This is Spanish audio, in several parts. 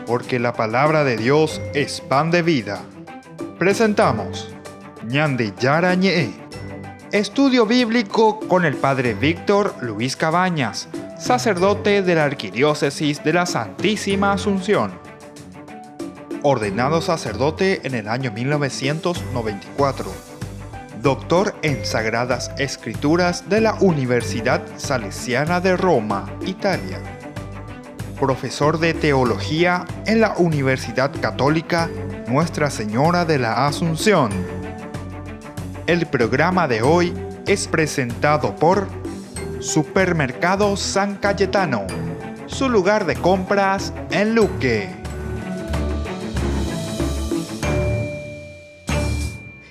porque la palabra de Dios es pan de vida. Presentamos Ñande Yara Ñe, estudio bíblico con el Padre Víctor Luis Cabañas, sacerdote de la Arquidiócesis de la Santísima Asunción. Ordenado sacerdote en el año 1994. Doctor en Sagradas Escrituras de la Universidad Salesiana de Roma, Italia. Profesor de Teología en la Universidad Católica Nuestra Señora de la Asunción. El programa de hoy es presentado por Supermercado San Cayetano, su lugar de compras en Luque.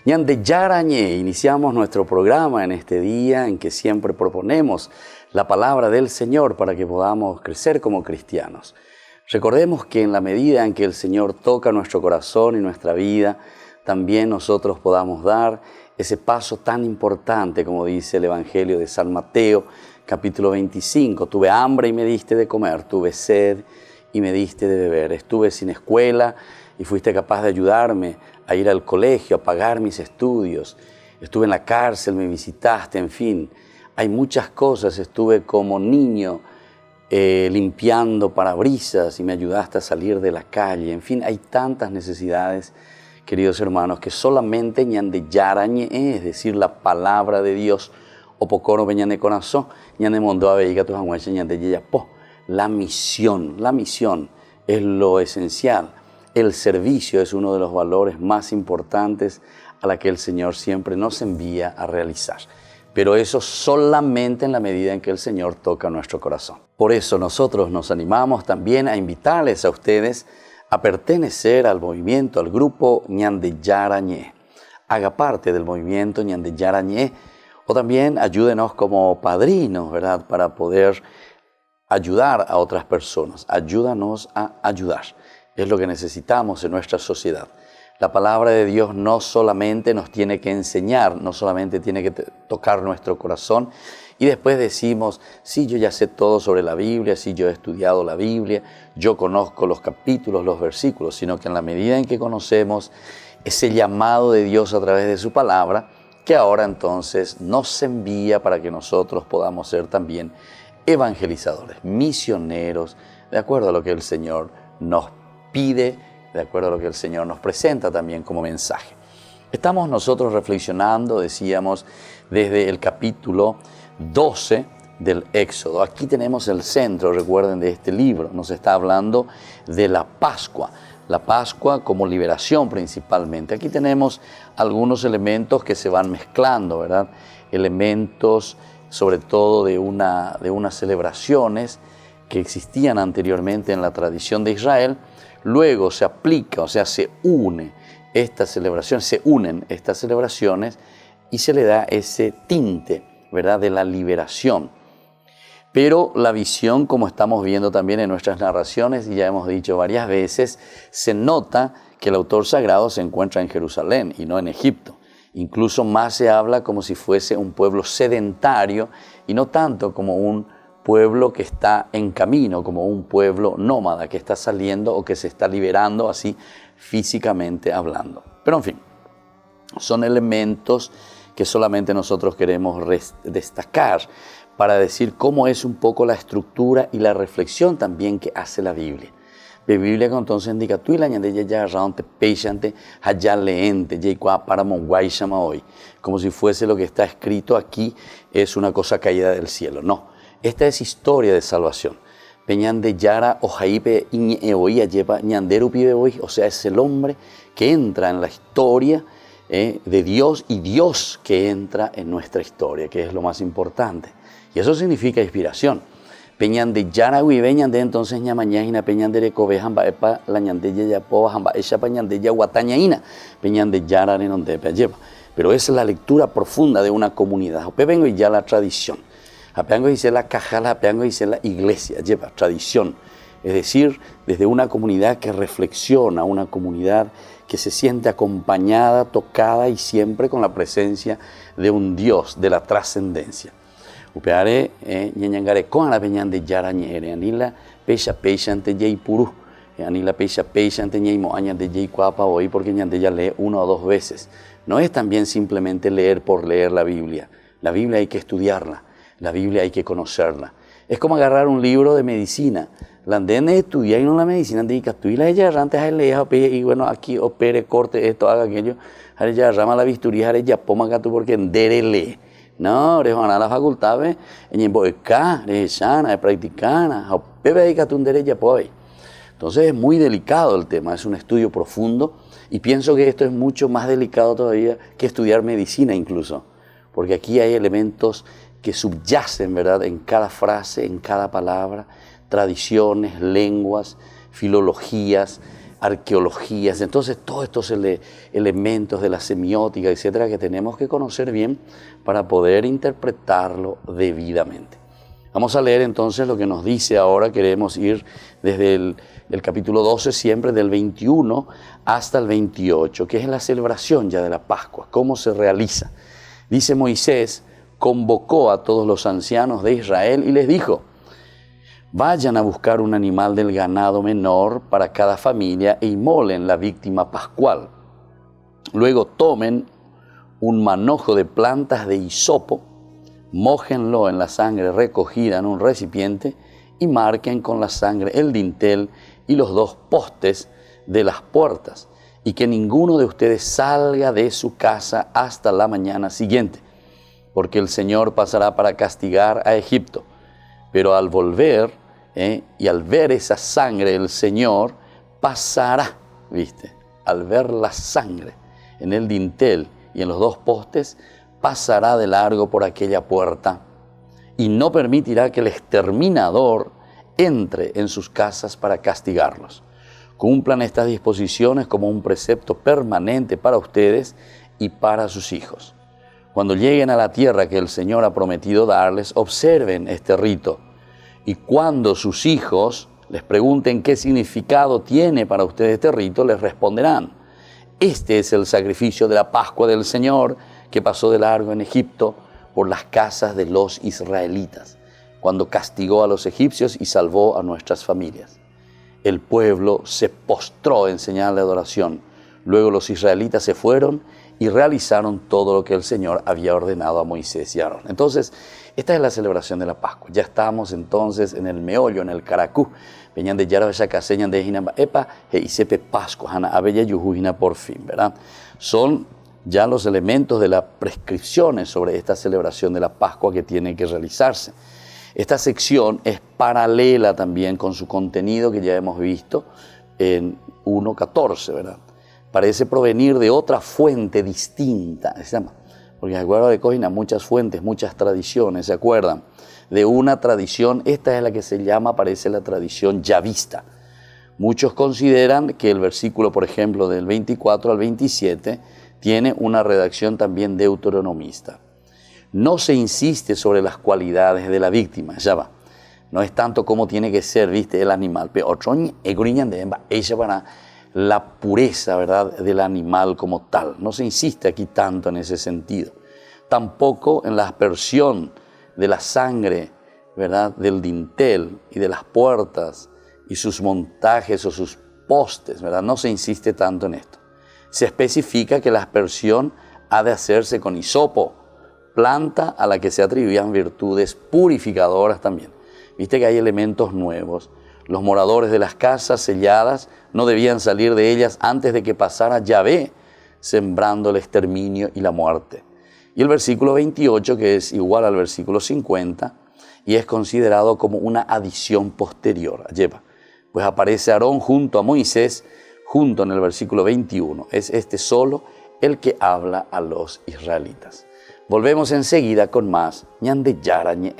Ñande Yara Ñe, iniciamos nuestro programa en este día en que siempre proponemos la palabra del Señor para que podamos crecer como cristianos. Recordemos que en la medida en que el Señor toca nuestro corazón y nuestra vida, también nosotros podamos dar ese paso tan importante, como dice el Evangelio de San Mateo, capítulo 25. Tuve hambre y me diste de comer, tuve sed y me diste de beber, estuve sin escuela y fuiste capaz de ayudarme a ir al colegio, a pagar mis estudios, estuve en la cárcel, me visitaste, en fin. Hay muchas cosas, estuve como niño limpiando parabrisas y me ayudaste a salir de la calle. En fin, hay tantas necesidades, queridos hermanos, que solamente Ñande Yara Ñe, es decir, la palabra de Dios, o pocoro beñane corazón, Ñande mondo aveiga tu janguache Ñande Yeyapo. La misión es lo esencial. El servicio es uno de los valores más importantes a la que el Señor siempre nos envía a realizar. Pero eso solamente en la medida en que el Señor toca nuestro corazón. Por eso nosotros nos animamos también a invitarles a ustedes a pertenecer al movimiento, al grupo Ñande Yara Ñe. Haga parte del movimiento Ñande Yara Ñe o también ayúdenos como padrinos, ¿verdad? Para poder ayudar a otras personas. Ayúdanos a ayudar. Es lo que necesitamos en nuestra sociedad. La palabra de Dios no solamente nos tiene que enseñar, no solamente tiene que tocar nuestro corazón y después decimos, sí, yo ya sé todo sobre la Biblia, sí, yo he estudiado la Biblia, yo conozco los capítulos, los versículos, sino que en la medida en que conocemos ese llamado de Dios a través de su palabra, que ahora entonces nos envía para que nosotros podamos ser también evangelizadores, misioneros, de acuerdo a lo que el Señor nos pide, de acuerdo a lo que el Señor nos presenta también como mensaje. Estamos nosotros reflexionando, decíamos, desde el capítulo 12 del Éxodo. Aquí tenemos el centro, recuerden, de este libro. Nos está hablando de la Pascua como liberación principalmente. Aquí tenemos algunos elementos que se van mezclando, ¿verdad? Elementos sobre todo de unas celebraciones que existían anteriormente en la tradición de Israel. Luego se aplica, o sea, se unen estas celebraciones y se le da ese tinte, ¿verdad?, de la liberación. Pero la visión, como estamos viendo también en nuestras narraciones, y ya hemos dicho varias veces, se nota que el autor sagrado se encuentra en Jerusalén y no en Egipto. Incluso más se habla como si fuese un pueblo sedentario y no tanto como un pueblo que está en camino, como un pueblo nómada que está saliendo o que se está liberando así físicamente hablando. Pero en fin, son elementos que solamente nosotros queremos destacar para decir cómo es un poco la estructura y la reflexión también que hace la Biblia. La Biblia entonces indica tú y la ñande ya raonte pechante allá leente ya para monguaishama hoy, como si fuese lo que está escrito aquí es una cosa caída del cielo. No. Esta es historia de salvación. Peñande Yara o Jaipe Iñeoía lleva ñanderu pibe hoy, o sea, es el hombre que entra en la historia de Dios y Dios que entra en nuestra historia, que es lo más importante. Y eso significa inspiración. Peñande Yara huive ñande entonces ñamañajina peñande recobe jamba epa la ñande ya po jamba ella peñande ya guatañaina peñande Yara en donde lleva. Pero esa es la lectura profunda de una comunidad. Vengo y ya la tradición. Apeango dice la cajala, apeango dice la iglesia, lleva tradición. Es decir, desde una comunidad que reflexiona, una comunidad que se siente acompañada, tocada y siempre con la presencia de un Dios, de la trascendencia. Upeare ñañangare con la peñan de yarañere, anila pecha ante yaipuru, Ani la pecha anteñeimo añade yei cuapa hoy porque ñande ya lee 1 o 2 veces. No es también simplemente leer por leer la Biblia. La Biblia hay que estudiarla, la Biblia hay que conocerla. Es como agarrar un libro de medicina. La andene estudiar y no la medicina, de que tú y la ella antes de leer y bueno, aquí opere, corte esto, haga aquello. Ahora ya rama la bisturí, ahora ya poma gato porque endere lee. No, eres van a la facultad, en emboecá, eres sana, es practicana, o bebe que tú endere ya puede. Entonces es muy delicado el tema, es un estudio profundo y pienso que esto es mucho más delicado todavía que estudiar medicina incluso, porque aquí hay elementos que subyacen, ¿verdad?, en cada frase, en cada palabra, tradiciones, lenguas, filologías, arqueologías, entonces todos estos elementos de la semiótica, etcétera, que tenemos que conocer bien para poder interpretarlo debidamente. Vamos a leer entonces lo que nos dice ahora, queremos ir desde el capítulo 12, siempre del 21 hasta el 28, que es la celebración ya de la Pascua, cómo se realiza. Dice Moisés, convocó a todos los ancianos de Israel y les dijo, vayan a buscar un animal del ganado menor para cada familia e inmolen la víctima pascual. Luego tomen un manojo de plantas de hisopo, mójenlo en la sangre recogida en un recipiente y marquen con la sangre el dintel y los 2 postes de las puertas, y que ninguno de ustedes salga de su casa hasta la mañana siguiente, porque el Señor pasará para castigar a Egipto. Pero al volver y al ver esa sangre, el Señor pasará, ¿viste? Al ver la sangre en el dintel y en los 2 postes, pasará de largo por aquella puerta y no permitirá que el exterminador entre en sus casas para castigarlos. Cumplan estas disposiciones como un precepto permanente para ustedes y para sus hijos. Cuando lleguen a la tierra que el Señor ha prometido darles, observen este rito. Y cuando sus hijos les pregunten qué significado tiene para ustedes este rito, les responderán, este es el sacrificio de la Pascua del Señor que pasó de largo en Egipto por las casas de los israelitas, cuando castigó a los egipcios y salvó a nuestras familias. El pueblo se postró en señal de adoración. Luego los israelitas se fueron y realizaron todo lo que el Señor había ordenado a Moisés y a Aarón. Entonces, esta es la celebración de la Pascua. Ya estamos entonces en el meollo, en el caracú. Venían de Yara Caseñan de Hinamba Epa e Isepe Pascua, Hana Abella Yujuina por fin, ¿verdad? Son ya los elementos de las prescripciones sobre esta celebración de la Pascua que tiene que realizarse. Esta sección es paralela también con su contenido que ya hemos visto en 1.14, ¿verdad? Parece provenir de otra fuente distinta, se llama, porque de acuerdo de Cojina, muchas fuentes, muchas tradiciones, ¿se acuerdan? De una tradición, esta es la que se llama, parece la tradición yavista. Muchos consideran que el versículo, por ejemplo, del 24 al 27, tiene una redacción también deuteronomista. No se insiste sobre las cualidades de la víctima, ya va. No es tanto cómo tiene que ser, viste, el animal, pero ella para la pureza, ¿verdad?, del animal como tal. No se insiste aquí tanto en ese sentido. Tampoco en la aspersión de la sangre, ¿verdad?, del dintel y de las puertas y sus montajes o sus postes, ¿verdad? No se insiste tanto en esto. Se especifica que la aspersión ha de hacerse con hisopo, planta a la que se atribuían virtudes purificadoras también. Viste que hay elementos nuevos. Los moradores de las casas selladas no debían salir de ellas antes de que pasara Yahvé, sembrando el exterminio y la muerte. Y el versículo 28, que es igual al versículo 50, y es considerado como una adición posterior. Lleva, pues aparece Aarón junto a Moisés, junto en el versículo 21. Es este solo el que habla a los israelitas. Volvemos enseguida con más ñande yarañe.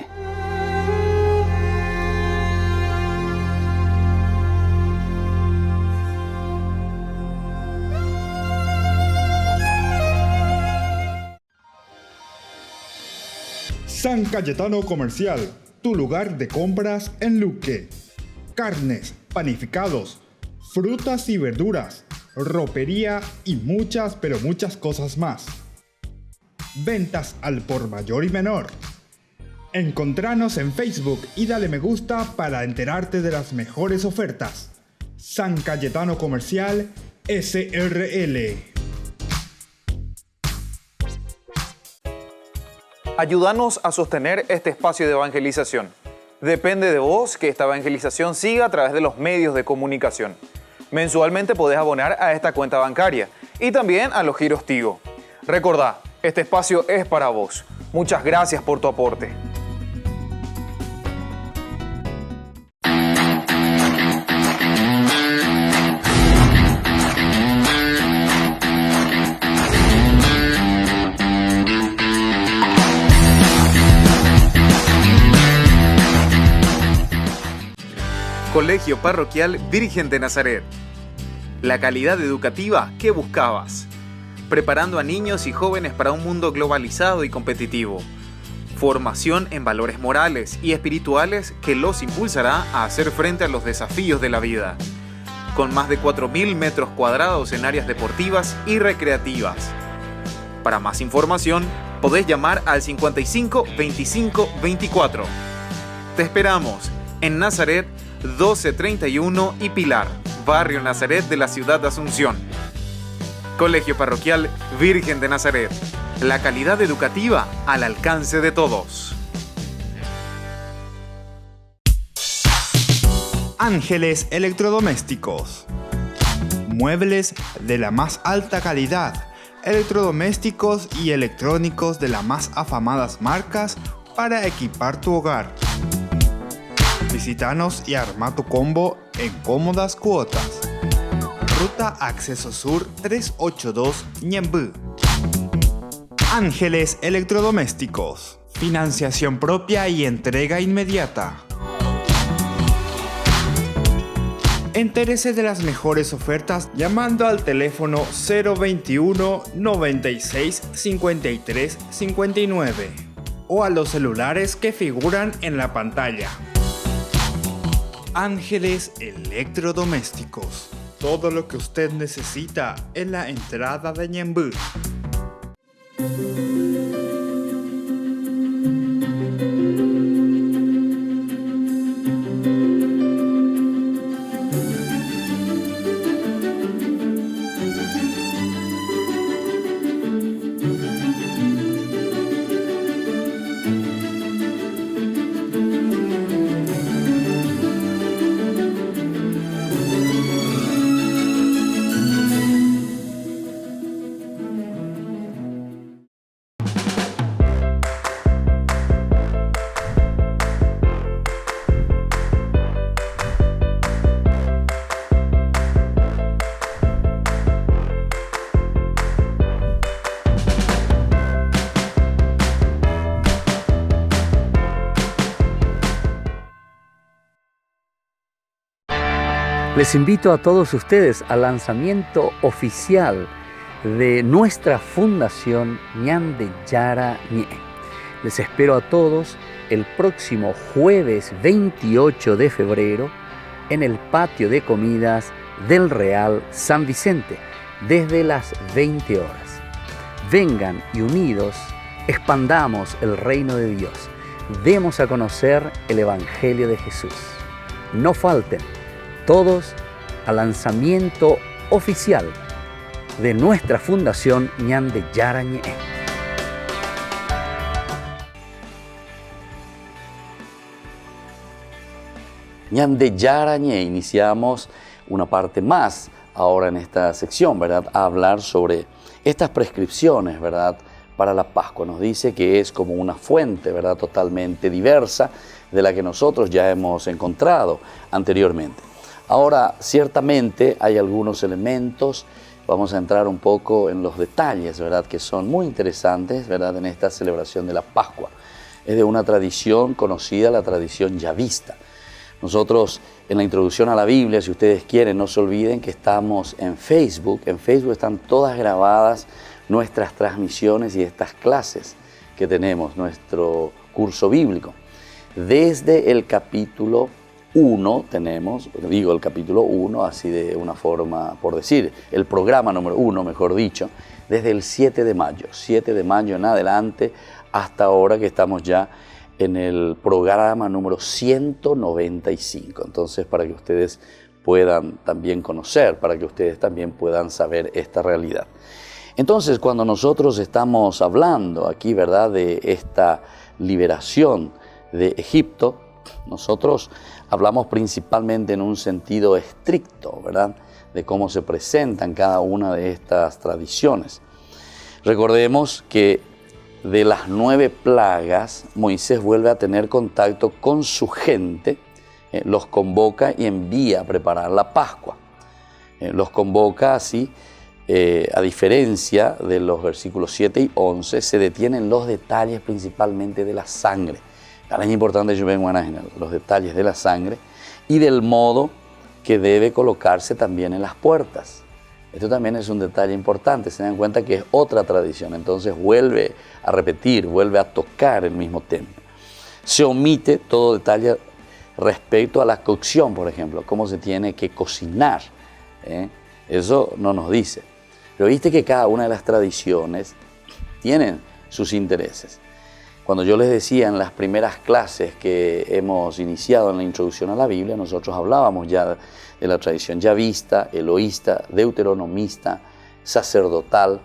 San Cayetano Comercial, tu lugar de compras en Luque. Carnes, panificados, frutas y verduras, ropería y muchas, pero muchas cosas más. Ventas al por mayor y menor. Encontranos en Facebook y dale me gusta para enterarte de las mejores ofertas. San Cayetano Comercial, SRL. Ayúdanos a sostener este espacio de evangelización. Depende de vos que esta evangelización siga a través de los medios de comunicación. Mensualmente podés abonar a esta cuenta bancaria y también a los giros Tigo. Recordá, este espacio es para vos. Muchas gracias por tu aporte. Colegio Parroquial Virgen de Nazaret. La calidad educativa que buscabas. Preparando a niños y jóvenes para un mundo globalizado y competitivo. Formación en valores morales y espirituales que los impulsará a hacer frente a los desafíos de la vida. Con más de 4.000 metros cuadrados en áreas deportivas y recreativas. Para más información, podés llamar al 55 25 24. Te esperamos en Nazaret 1231 y Pilar, Barrio Nazaret de la ciudad de Asunción. Colegio Parroquial Virgen de Nazaret. La calidad educativa al alcance de todos. Ángeles Electrodomésticos. Muebles de la más alta calidad, electrodomésticos y electrónicos de las más afamadas marcas para equipar tu hogar. Visítanos y arma tu combo en cómodas cuotas. Ruta Acceso Sur 382 Ñemby. Ángeles Electrodomésticos. Financiación propia y entrega inmediata. Entérese de las mejores ofertas llamando al teléfono 021 96 53 59 o a los celulares que figuran en la pantalla. Ángeles Electrodomésticos. Todo lo que usted necesita en la entrada de Ñemby. Les invito a todos ustedes al lanzamiento oficial de nuestra fundación Ñande Yara Ñe. Les espero a todos el próximo jueves 28 de febrero en el patio de comidas del Real San Vicente desde las 20 horas. Vengan y unidos expandamos el reino de Dios. Demos a conocer el Evangelio de Jesús. No falten todos al lanzamiento oficial de nuestra fundación Ñande Yara Ñe. Ñande Yara Ñe, iniciamos una parte más ahora en esta sección, ¿verdad? A hablar sobre estas prescripciones, ¿verdad? Para la Pascua. Nos dice que es como una fuente, ¿verdad? Totalmente diversa de la que nosotros ya hemos encontrado anteriormente. Ahora, ciertamente hay algunos elementos, vamos a entrar un poco en los detalles, ¿verdad? Que son muy interesantes, ¿verdad? En esta celebración de la Pascua. Es de una tradición conocida, la tradición yavista. Nosotros, en la introducción a la Biblia, si ustedes quieren, no se olviden que estamos en Facebook. En Facebook están todas grabadas nuestras transmisiones y estas clases que tenemos, nuestro curso bíblico. Desde el capítulo 1 tenemos, digo el capítulo 1, así de una forma, por decir, el programa número 1, mejor dicho, desde el 7 de mayo en adelante, hasta ahora que estamos ya en el programa número 195. Entonces, para que ustedes puedan también conocer, para que ustedes también puedan saber esta realidad. Entonces, cuando nosotros estamos hablando aquí, ¿verdad?, de esta liberación de Egipto, nosotros hablamos principalmente en un sentido estricto, ¿verdad?, de cómo se presentan cada una de estas tradiciones. Recordemos que de las 9 plagas, Moisés vuelve a tener contacto con su gente, los convoca y envía a preparar la Pascua. Los convoca así, a diferencia de los versículos 7 y 11, se detienen los detalles principalmente de la sangre. Ahora es importante que yo venga a los detalles de la sangre y del modo que debe colocarse también en las puertas. Esto también es un detalle importante, se dan cuenta que es otra tradición, entonces vuelve a repetir, vuelve a tocar el mismo tema. Se omite todo detalle respecto a la cocción, por ejemplo, cómo se tiene que cocinar, eso no nos dice. Pero viste que cada una de las tradiciones tienen sus intereses. Cuando yo les decía en las primeras clases que hemos iniciado en la introducción a la Biblia, nosotros hablábamos ya de la tradición yavista, eloísta, deuteronomista, sacerdotal.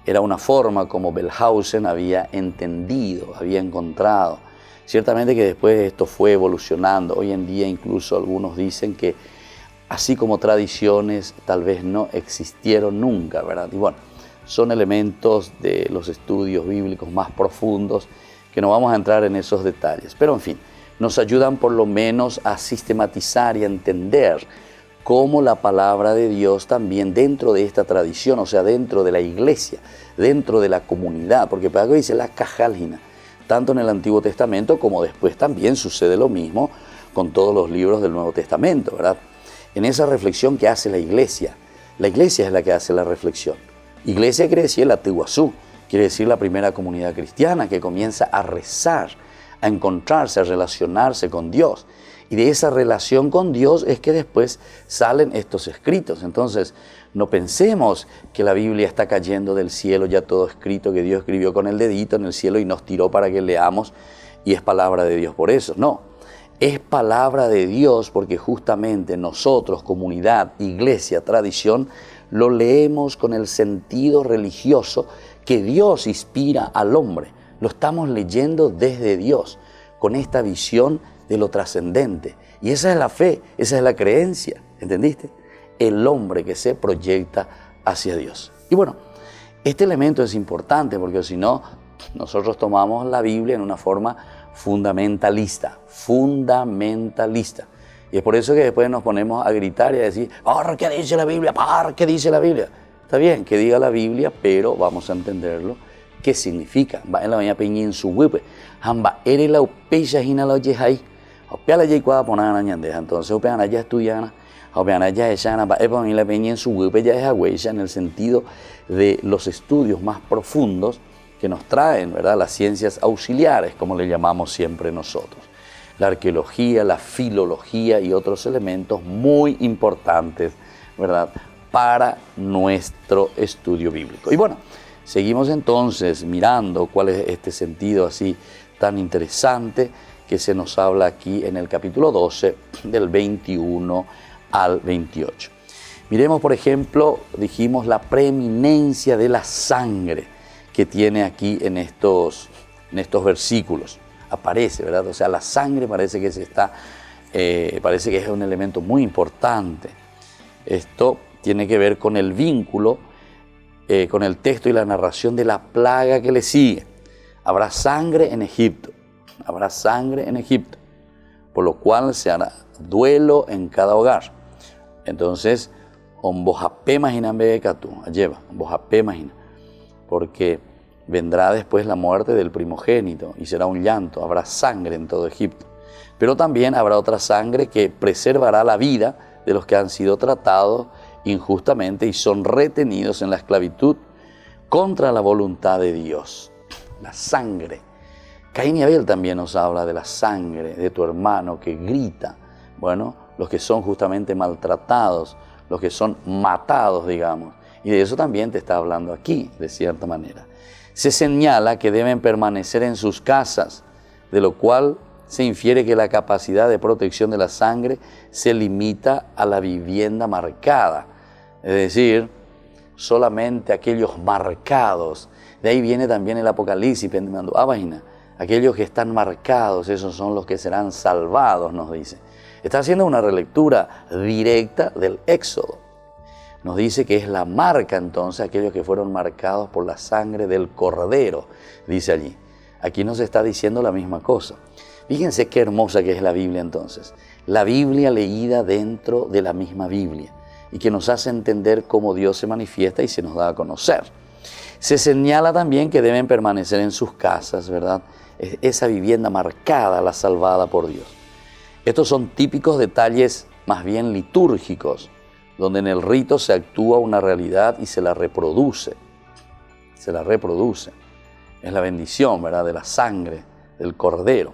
Era una forma como Belhausen había entendido, había encontrado. Ciertamente que después esto fue evolucionando. Hoy en día incluso algunos dicen que así como tradiciones tal vez no existieron nunca, ¿verdad? Y bueno, son elementos de los estudios bíblicos más profundos que no vamos a entrar en esos detalles. Pero en fin, nos ayudan por lo menos a sistematizar y a entender cómo la palabra de Dios también dentro de esta tradición, o sea, dentro de la iglesia, dentro de la comunidad, porque Pablo dice la cajalgina, tanto en el Antiguo Testamento como después también sucede lo mismo con todos los libros del Nuevo Testamento, ¿verdad? En esa reflexión que hace la iglesia es la que hace la reflexión. Iglesia quiere decir la Tiguazú, quiere decir la primera comunidad cristiana que comienza a rezar, a encontrarse, a relacionarse con Dios. Y de esa relación con Dios es que después salen estos escritos. Entonces, no pensemos que la Biblia está cayendo del cielo, ya todo escrito, que Dios escribió con el dedito en el cielo y nos tiró para que leamos y es palabra de Dios por eso. No, es palabra de Dios porque justamente nosotros, comunidad, iglesia, tradición, lo leemos con el sentido religioso que Dios inspira al hombre. Lo estamos leyendo desde Dios, con esta visión de lo trascendente. Y esa es la fe, esa es la creencia, ¿entendiste? El hombre que se proyecta hacia Dios. Y bueno, este elemento es importante porque si no, nosotros tomamos la Biblia en una forma fundamentalista. Y es por eso que después nos ponemos a gritar y a decir, ¿por qué dice la Biblia? ¿Por qué dice la Biblia? Está bien que diga la Biblia, pero vamos a entenderlo. ¿Qué significa? Va en la mañana peñi en su huepe. Hamba ere la upeya hina la yehai. Opea la yecuada ponana ñandeja. Entonces opean allá estudiana. Opean allá echana. Va en la peñi en su huepe ya es agüeya en el sentido de los estudios más profundos que nos traen, ¿verdad? Las ciencias auxiliares, como le llamamos siempre nosotros. La arqueología, la filología y otros elementos muy importantes, ¿verdad?, para nuestro estudio bíblico. Y bueno, seguimos entonces mirando cuál es este sentido así tan interesante que se nos habla aquí en el capítulo 12, del 21 al 28. Miremos, por ejemplo, dijimos la preeminencia de la sangre que tiene aquí en estos versículos. Aparece, ¿verdad? O sea, la sangre parece que parece que es un elemento muy importante. Esto tiene que ver con el vínculo, con el texto y la narración de la plaga que le sigue. Habrá sangre en Egipto, por lo cual se hará duelo en cada hogar. Entonces, porque vendrá después la muerte del primogénito y será un llanto, habrá sangre en todo Egipto. Pero también habrá otra sangre que preservará la vida de los que han sido tratados injustamente y son retenidos en la esclavitud contra la voluntad de Dios. La sangre. Caín y Abel también nos habla de la sangre de tu hermano que grita. Bueno, los que son justamente maltratados, los que son matados, digamos. Y de eso también te está hablando aquí, de cierta manera. Se señala que deben permanecer en sus casas, de lo cual se infiere que la capacidad de protección de la sangre se limita a la vivienda marcada. Es decir, solamente aquellos marcados. De ahí viene también el Apocalipsis, aquellos que están marcados, esos son los que serán salvados, nos dice. Está haciendo una relectura directa del Éxodo. Nos dice que es la marca entonces, aquellos que fueron marcados por la sangre del Cordero, dice allí. Aquí nos está diciendo la misma cosa. Fíjense qué hermosa que es la Biblia entonces. La Biblia leída dentro de la misma Biblia y que nos hace entender cómo Dios se manifiesta y se nos da a conocer. Se señala también que deben permanecer en sus casas, ¿verdad? Esa vivienda marcada, la salvada por Dios. Estos son típicos detalles más bien litúrgicos, donde en el rito se actúa una realidad y se la reproduce. Se la reproduce. Es la bendición, ¿verdad?, de la sangre del Cordero.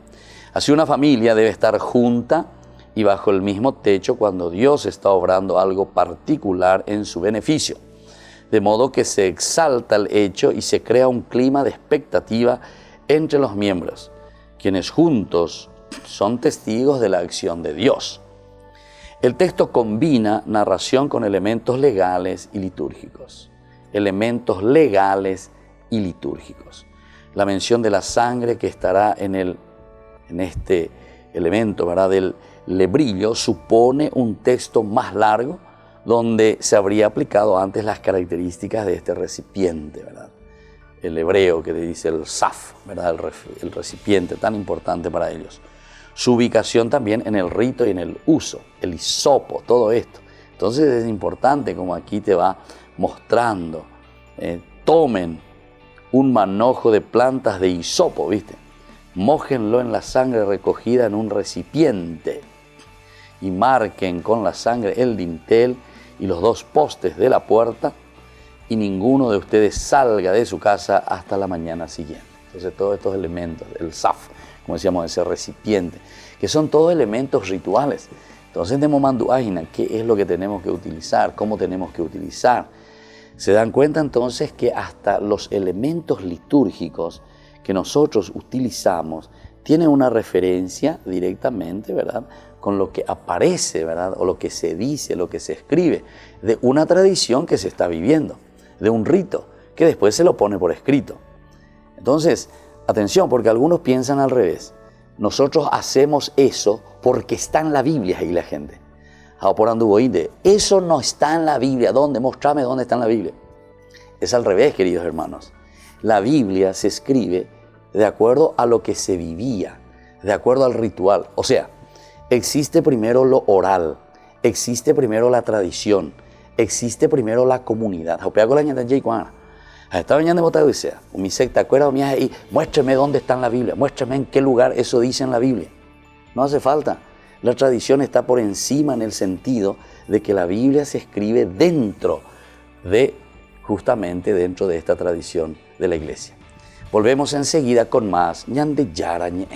Así una familia debe estar junta y bajo el mismo techo cuando Dios está obrando algo particular en su beneficio. De modo que se exalta el hecho y se crea un clima de expectativa entre los miembros, quienes juntos son testigos de la acción de Dios. El texto combina narración con elementos legales y litúrgicos. Elementos legales y litúrgicos. La mención de la sangre que estará en este elemento, ¿verdad?, del lebrillo, supone un texto más largo donde se habría aplicado antes las características de este recipiente, ¿verdad? El hebreo que dice el saf, ¿verdad?, el recipiente tan importante para ellos. Su ubicación también en el rito y en el uso, el hisopo, todo esto. Entonces es importante, como aquí te va mostrando, tomen un manojo de plantas de hisopo, ¿viste? Mójenlo en la sangre recogida en un recipiente y marquen con la sangre el dintel y los 2 postes de la puerta, y ninguno de ustedes salga de su casa hasta la mañana siguiente. Entonces todos estos elementos, el saf, como decíamos, ese recipiente, que son todos elementos rituales. Entonces de Momanduágina, ¿qué es lo que tenemos que utilizar? ¿Cómo tenemos que utilizar? Se dan cuenta entonces que hasta los elementos litúrgicos que nosotros utilizamos tienen una referencia directamente, ¿verdad?, con lo que aparece, ¿verdad?, o lo que se dice, lo que se escribe, de una tradición que se está viviendo, de un rito, que después se lo pone por escrito. Entonces, atención, porque algunos piensan al revés. Nosotros hacemos eso porque está en la Biblia y la gente. Eso no está en la Biblia. ¿Dónde? Mostrame dónde está en la Biblia. Es al revés, queridos hermanos. La Biblia se escribe de acuerdo a lo que se vivía, de acuerdo al ritual. O sea, existe primero lo oral, existe primero la tradición, existe primero la comunidad. Muéstrame dónde está en la Biblia, muéstrame en qué lugar eso dice en la Biblia. No hace falta. La tradición está por encima en el sentido de que la Biblia se escribe justamente dentro de esta tradición de la iglesia. Volvemos enseguida con más Ñande Yarañe.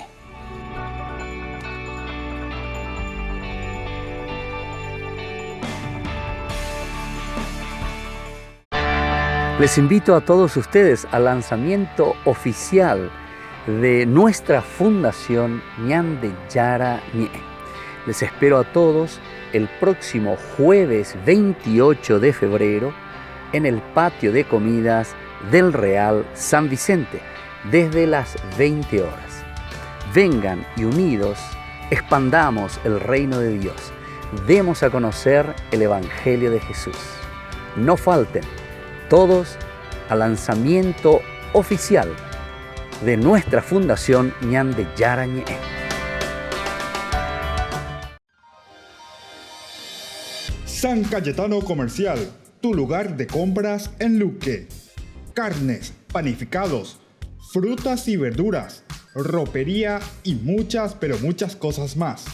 Les invito a todos ustedes al lanzamiento oficial de nuestra fundación Ñande Yarañe. Les espero a todos el próximo jueves 28 de febrero en el patio de comidas del Real San Vicente desde las 20 horas. Vengan y unidos expandamos el reino de Dios. Demos a conocer el Evangelio de Jesús. No falten todos al lanzamiento oficial de nuestra fundación Ñande Yarañe. San Cayetano Comercial, tu lugar de compras en Luque. Carnes, panificados, frutas y verduras, ropería y muchas, pero muchas cosas más.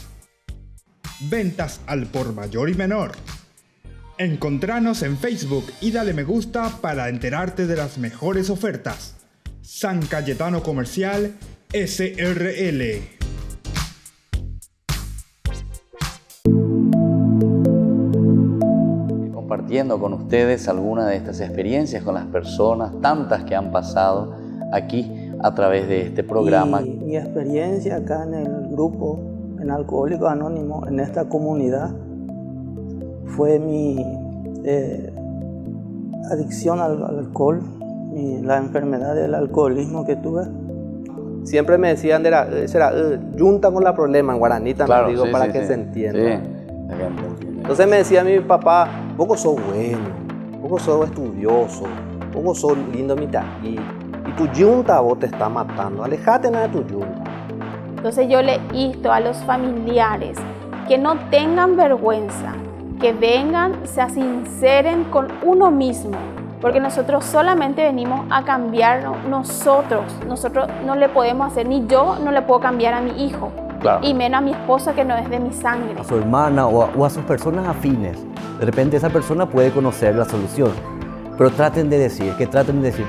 Ventas al por mayor y menor. Encontranos en Facebook y dale me gusta para enterarte de las mejores ofertas. San Cayetano Comercial SRL. Compartiendo con ustedes algunas de estas experiencias con las personas, tantas que han pasado aquí a través de este programa. Mi experiencia acá en el grupo en Alcohólicos Anónimos, en esta comunidad, fue mi adicción al alcohol, la enfermedad del alcoholismo que tuve. Siempre me decían, junta con la problema en guaraní también, Claro, digo, sí, para sí, que sí. se entienda. Sí, la gente entiende. Entonces me decía mi papá, poco sos bueno, poco sos estudioso, poco sos lindo y tu yunta vos te está matando, alejate de tu yunta. Entonces yo le insto a los familiares que no tengan vergüenza, que vengan, se sinceren con uno mismo, porque nosotros solamente venimos a cambiar nosotros no le podemos hacer, ni yo no le puedo cambiar a mi hijo, Claro. y menos a mi esposa que no es de mi sangre. A su hermana o a sus personas afines. De repente esa persona puede conocer la solución, pero traten de decir,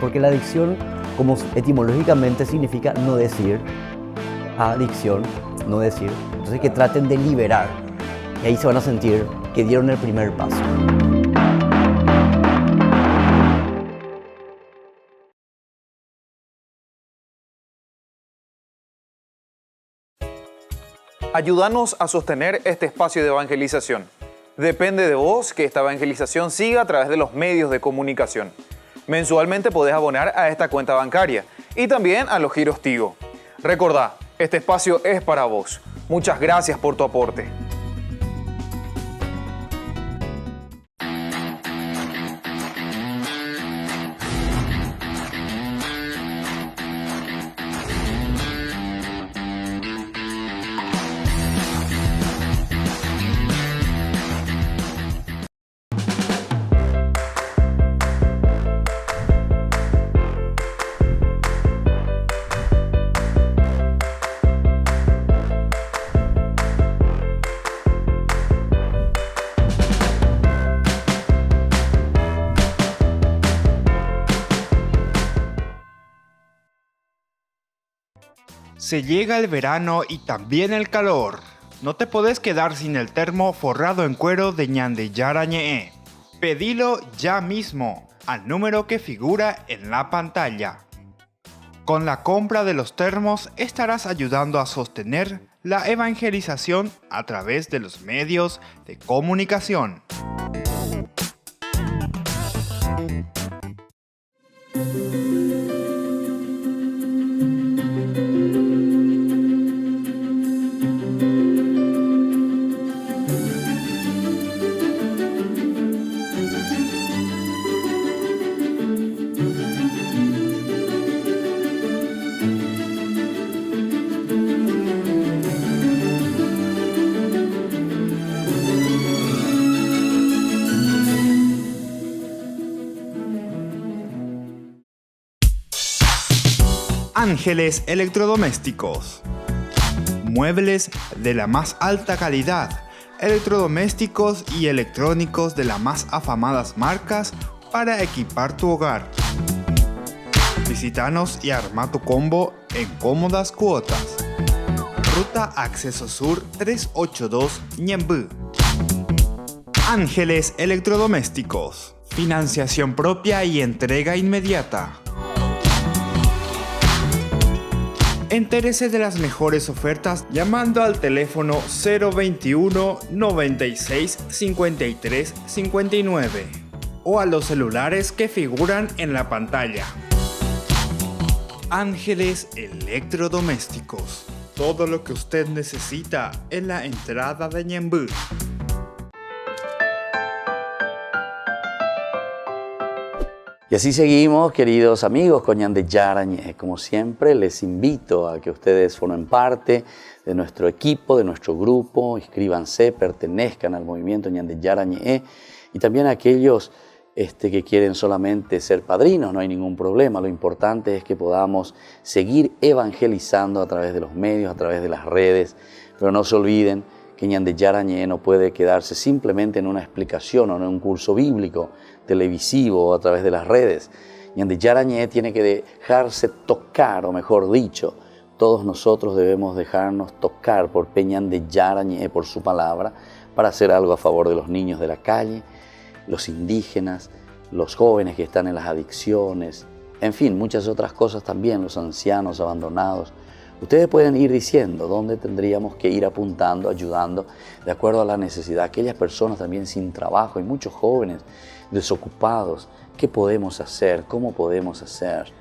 porque la adicción, como etimológicamente significa no decir, adicción, no decir, entonces que traten de liberar, y ahí se van a sentir que dieron el primer paso. Ayúdanos a sostener este espacio de evangelización. Depende de vos que esta evangelización siga a través de los medios de comunicación. Mensualmente podés abonar a esta cuenta bancaria y también a los giros Tigo. Recordá, este espacio es para vos. Muchas gracias por tu aporte. Se llega el verano y también el calor. No te podés quedar sin el termo forrado en cuero de Ñandeyara Ñe'e. Pedilo ya mismo al número que figura en la pantalla. Con la compra de los termos estarás ayudando a sostener la evangelización a través de los medios de comunicación. Ángeles Electrodomésticos. Muebles de la más alta calidad, electrodomésticos y electrónicos de las más afamadas marcas para equipar tu hogar. Visítanos y arma tu combo en cómodas cuotas. Ruta Acceso Sur 382 Ñemby. Ángeles Electrodomésticos. Financiación propia y entrega inmediata. Entérese de las mejores ofertas llamando al teléfono 021 96 53 59 o a los celulares que figuran en la pantalla. Ángeles Electrodomésticos. Todo lo que usted necesita en la entrada de Ñemby. Y así seguimos, queridos amigos, con Ñandeyara Ñe'e. Como siempre, les invito a que ustedes formen parte de nuestro equipo, de nuestro grupo, inscríbanse, pertenezcan al movimiento Ñandeyara Ñe'e, y también a aquellos que quieren solamente ser padrinos, no hay ningún problema. Lo importante es que podamos seguir evangelizando a través de los medios, a través de las redes, pero no se olviden que Ñandeyara Ñe'e no puede quedarse simplemente en una explicación o en un curso bíblico, televisivo o a través de las redes. Ñandeyara Ñe'e tiene que dejarse tocar, o mejor dicho, todos nosotros debemos dejarnos tocar por Ñandeyara Ñe'e, por su palabra, para hacer algo a favor de los niños de la calle, los indígenas, los jóvenes que están en las adicciones, en fin, muchas otras cosas también, los ancianos abandonados, Ustedes pueden ir diciendo dónde tendríamos que ir apuntando, ayudando, de acuerdo a la necesidad. Aquellas personas también sin trabajo y muchos jóvenes desocupados, ¿qué podemos hacer? ¿Cómo podemos hacer?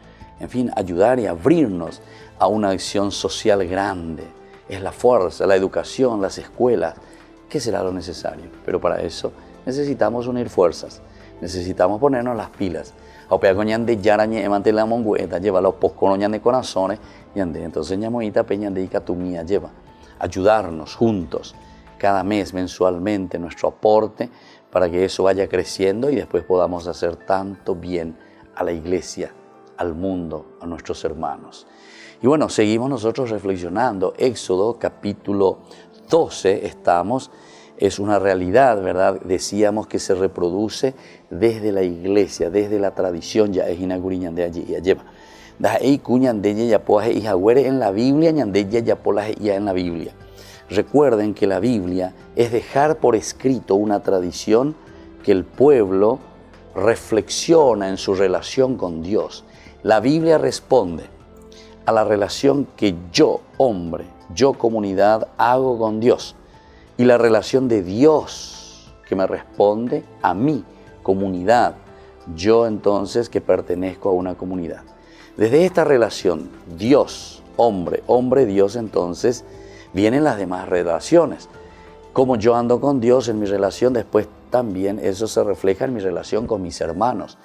En fin, ayudar y abrirnos a una acción social grande. Es la fuerza, la educación, las escuelas. ¿Qué será lo necesario? Pero para eso necesitamos unir fuerzas, necesitamos ponernos las pilas. Entonces lleva ayudarnos juntos cada mes, mensualmente, nuestro aporte para que eso vaya creciendo y después podamos hacer tanto bien a la iglesia, al mundo, a nuestros hermanos. Y bueno, seguimos nosotros reflexionando. Éxodo capítulo 12 es una realidad, ¿verdad? Decíamos que se reproduce desde la iglesia, desde la tradición, ya es inaguriñan de allí, ya lleva. En la Biblia, ya en la Biblia. Recuerden que la Biblia es dejar por escrito una tradición que el pueblo reflexiona en su relación con Dios. La Biblia responde a la relación que yo, hombre, yo, comunidad, hago con Dios. Y la relación de Dios que me responde a mí, comunidad, yo entonces que pertenezco a una comunidad. Desde esta relación, Dios, hombre, hombre, Dios, entonces vienen las demás relaciones. Como yo ando con Dios en mi relación, después también eso se refleja en mi relación con mis hermanos.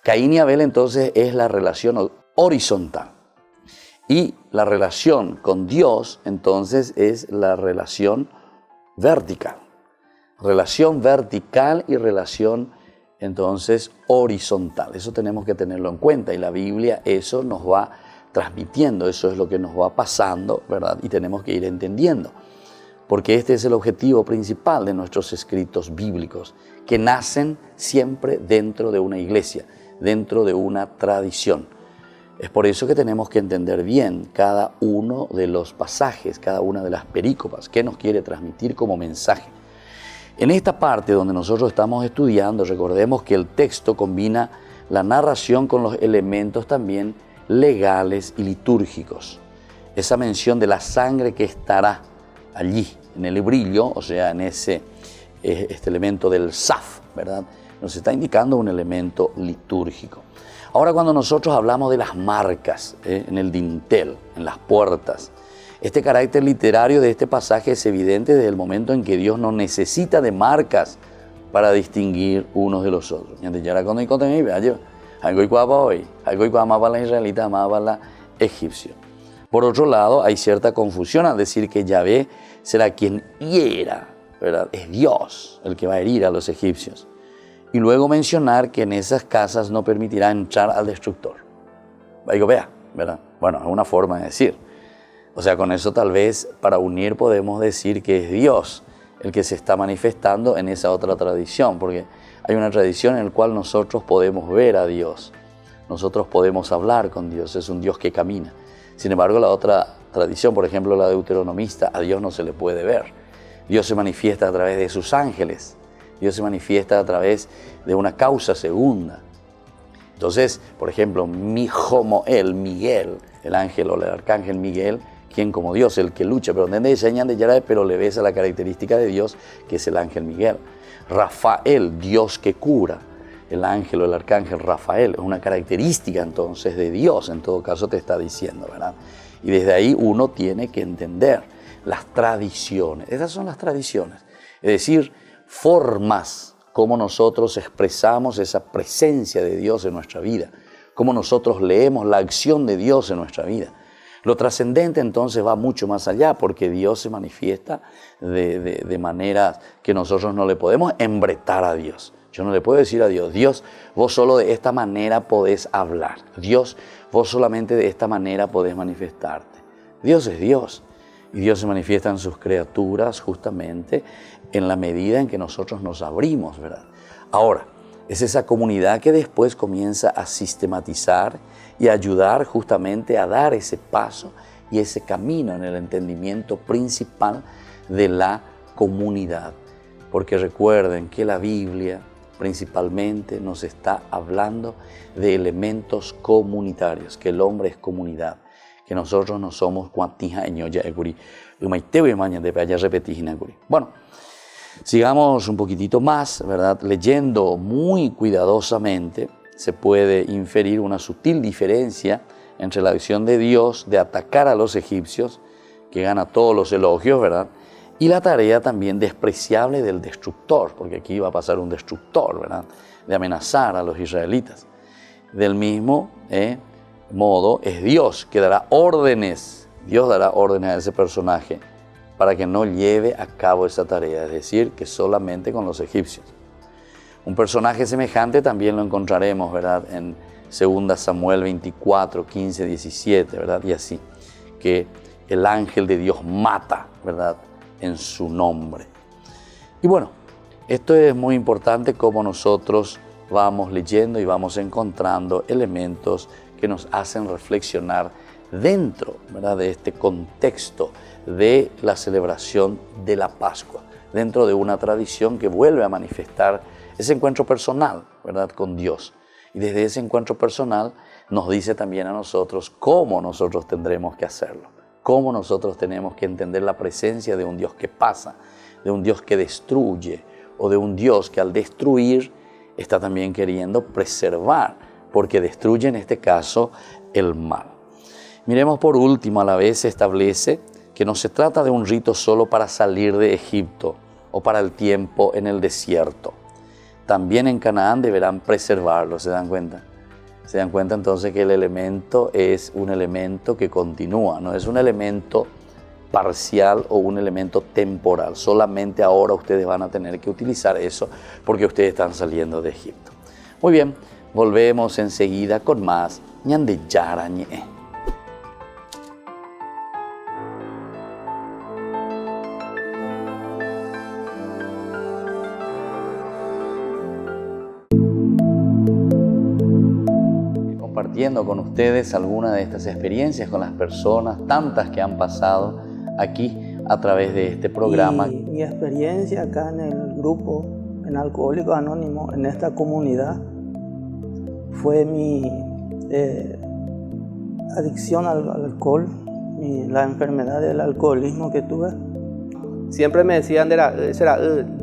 Caín y Abel entonces es la relación horizontal. Y la relación con Dios entonces es la relación vertical. Relación vertical y relación entonces horizontal. Eso tenemos que tenerlo en cuenta y la Biblia eso nos va transmitiendo, eso es lo que nos va pasando, ¿verdad? Y tenemos que ir entendiendo, porque este es el objetivo principal de nuestros escritos bíblicos, que nacen siempre dentro de una iglesia, dentro de una tradición. Es por eso que tenemos que entender bien cada uno de los pasajes, cada una de las perícopas, qué nos quiere transmitir como mensaje. En esta parte donde nosotros estamos estudiando, recordemos que el texto combina la narración con los elementos también legales y litúrgicos. Esa mención de la sangre que estará allí, en el brillo, o sea, en este elemento del saf, ¿verdad? Nos está indicando un elemento litúrgico. Ahora, cuando nosotros hablamos de las marcas en el dintel, en las puertas, este carácter literario de este pasaje es evidente desde el momento en que Dios no necesita de marcas para distinguir unos de los otros. Por otro lado, hay cierta confusión al decir que Yahvé será quien hiera, ¿verdad? Es Dios el que va a herir a los egipcios. Y luego mencionar que en esas casas no permitirá entrar al destructor. Digo, vea, ¿verdad? Bueno, es una forma de decir. O sea, con eso tal vez para unir podemos decir que es Dios el que se está manifestando en esa otra tradición, porque hay una tradición en la cual nosotros podemos ver a Dios, nosotros podemos hablar con Dios, es un Dios que camina. Sin embargo, la otra tradición, por ejemplo la deuteronomista, a Dios no se le puede ver. Dios se manifiesta a través de sus ángeles, Dios se manifiesta a través de una causa segunda. Entonces, por ejemplo, Miguel, el ángel o el arcángel Miguel, quien como Dios, el que lucha, pero donde enseñan de Yahvé, pero le ves a la característica de Dios, que es el ángel Miguel. Rafael, Dios que cura, el ángel o el arcángel Rafael, es una característica entonces de Dios, en todo caso te está diciendo, ¿verdad? Y desde ahí uno tiene que entender las tradiciones. Esas son las tradiciones, es decir, formas como nosotros expresamos esa presencia de Dios en nuestra vida, cómo nosotros leemos la acción de Dios en nuestra vida. Lo trascendente entonces va mucho más allá, porque Dios se manifiesta de maneras que nosotros no le podemos embretar a Dios. Yo no le puedo decir a Dios, Dios, vos solo de esta manera podés hablar. Dios, vos solamente de esta manera podés manifestarte. Dios es Dios. Y Dios se manifiesta en sus criaturas justamente en la medida en que nosotros nos abrimos, ¿verdad? Ahora, es esa comunidad que después comienza a sistematizar y a ayudar justamente a dar ese paso y ese camino en el entendimiento principal de la comunidad. Porque recuerden que la Biblia principalmente nos está hablando de elementos comunitarios, que el hombre es comunidad, que nosotros no somos cuantija en yoya eguri. Bueno, sigamos un poquitito más, ¿verdad? Leyendo muy cuidadosamente se puede inferir una sutil diferencia entre la acción de Dios de atacar a los egipcios, que gana todos los elogios, ¿verdad? Y la tarea también despreciable del destructor, porque aquí va a pasar un destructor, ¿verdad? De amenazar a los israelitas. Del mismo modo, es Dios que dará órdenes, Dios dará órdenes a ese personaje para que no lleve a cabo esa tarea, es decir, que solamente con los egipcios. Un personaje semejante también lo encontraremos, ¿verdad? En 2 Samuel 24, 15, 17, ¿verdad? Y así, que el ángel de Dios mata, ¿verdad? En su nombre. Y bueno, esto es muy importante como nosotros vamos leyendo y vamos encontrando elementos que nos hacen reflexionar dentro, ¿verdad? De este contexto de la celebración de la Pascua, dentro de una tradición que vuelve a manifestar ese encuentro personal, ¿verdad? Con Dios. Y desde ese encuentro personal nos dice también a nosotros cómo nosotros tendremos que hacerlo, cómo nosotros tenemos que entender la presencia de un Dios que pasa, de un Dios que destruye, o de un Dios que al destruir está también queriendo preservar, porque destruye en este caso el mal. Miremos por último, a la vez se establece que no se trata de un rito solo para salir de Egipto o para el tiempo en el desierto. También en Canaán deberán preservarlo, ¿se dan cuenta? Se dan cuenta entonces que el elemento es un elemento que continúa, no es un elemento parcial o un elemento temporal. Solamente ahora ustedes van a tener que utilizar eso porque ustedes están saliendo de Egipto. Muy bien, volvemos enseguida con más Ñande Yarañe. Compartiendo con ustedes algunas de estas experiencias con las personas, tantas que han pasado aquí a través de este programa. Y mi experiencia acá en el grupo, en Alcohólicos Anónimos, en esta comunidad, fue mi adicción al alcohol, la enfermedad del alcoholismo que tuve. Siempre me decían,